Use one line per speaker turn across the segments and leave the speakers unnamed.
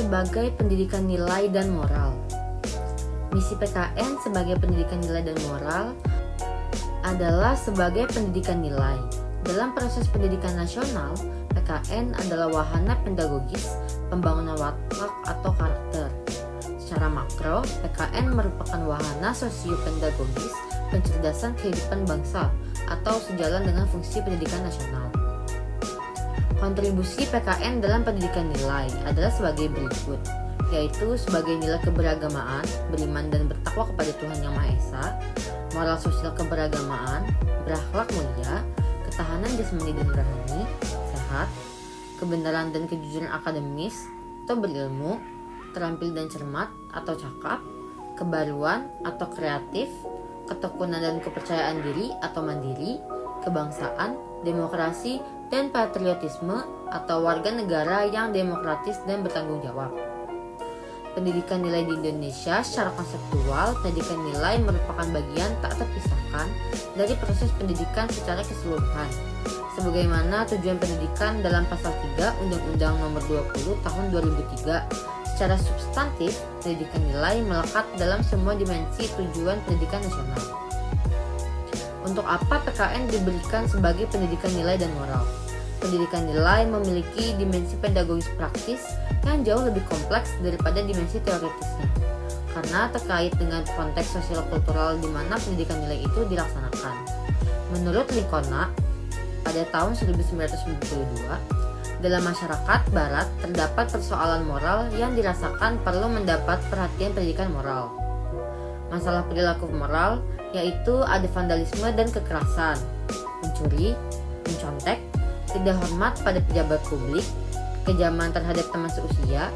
sebagai pendidikan nilai dan moral. Misi PKN sebagai pendidikan nilai dan moral adalah sebagai pendidikan nilai. Dalam proses pendidikan nasional, PKN adalah wahana pedagogis pembangunan watak atau karakter. Secara makro, PKN merupakan wahana sosio-pedagogis pencerdasan kehidupan bangsa atau sejalan dengan fungsi pendidikan nasional. Kontribusi PKN dalam pendidikan nilai adalah sebagai berikut, yaitu sebagai nilai keberagamaan, beriman dan bertakwa kepada Tuhan Yang Maha Esa, moral sosial keberagamaan, berakhlak mulia, ketahanan jasmani dan rohani, sehat, kebenaran dan kejujuran akademis atau berilmu, terampil dan cermat atau cakap, kebaruan atau kreatif, ketekunan dan kepercayaan diri atau mandiri, kebangsaan, demokrasi, dan patriotisme atau warga negara yang demokratis dan bertanggung jawab. Pendidikan nilai di Indonesia secara konseptual, pendidikan nilai merupakan bagian tak terpisahkan dari proses pendidikan secara keseluruhan. Sebagaimana tujuan pendidikan dalam pasal 3 Undang-Undang Nomor 20 Tahun 2003, secara substantif, pendidikan nilai melekat dalam semua dimensi tujuan pendidikan nasional. Untuk apa PKN diberikan sebagai pendidikan nilai dan moral? Pendidikan nilai memiliki dimensi pedagogis praktis yang jauh lebih kompleks daripada dimensi teoritisnya, karena terkait dengan konteks sosial kultural di mana pendidikan nilai itu dilaksanakan. Menurut Lincona, pada tahun 1992, dalam masyarakat barat terdapat persoalan moral yang dirasakan perlu mendapat perhatian pendidikan moral. Masalah perilaku moral yaitu ada vandalisme dan kekerasan, mencuri, mencontek, tidak hormat pada pejabat publik, kekejaman terhadap teman seusia,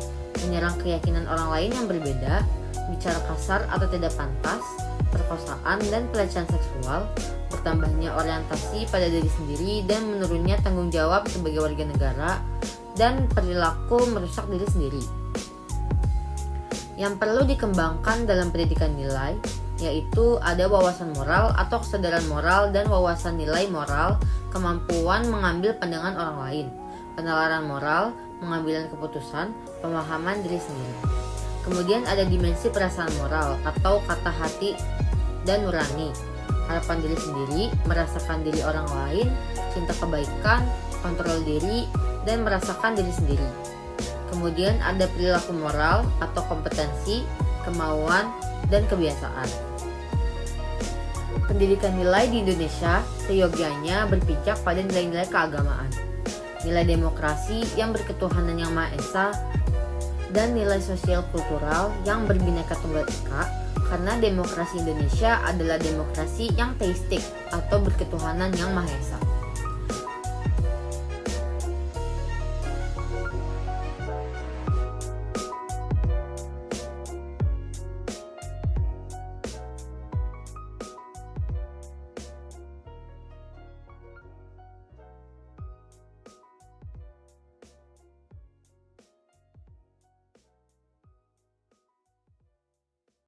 menyerang keyakinan orang lain yang berbeda, bicara kasar atau tidak pantas, perkosaan dan pelecehan seksual, bertambahnya orientasi pada diri sendiri dan menurunnya tanggung jawab sebagai warga negara, dan perilaku merusak diri sendiri. Yang perlu dikembangkan dalam pendidikan nilai yaitu ada wawasan moral atau kesadaran moral dan wawasan nilai moral, kemampuan mengambil pandangan orang lain, penalaran moral, pengambilan keputusan, pemahaman diri sendiri. Kemudian ada dimensi perasaan moral atau kata hati dan nurani, harapan diri sendiri, merasakan diri orang lain, cinta kebaikan, kontrol diri, dan merasakan diri sendiri. Kemudian ada perilaku moral atau kompetensi, kemauan, dan kebiasaan. Pendidikan nilai di Indonesia seyogianya berpijak pada nilai-nilai keagamaan, nilai demokrasi yang berketuhanan Yang Maha Esa, dan nilai sosial kultural yang berbineka tunggal ika, karena demokrasi Indonesia adalah demokrasi yang teistik atau berketuhanan Yang Maha Esa.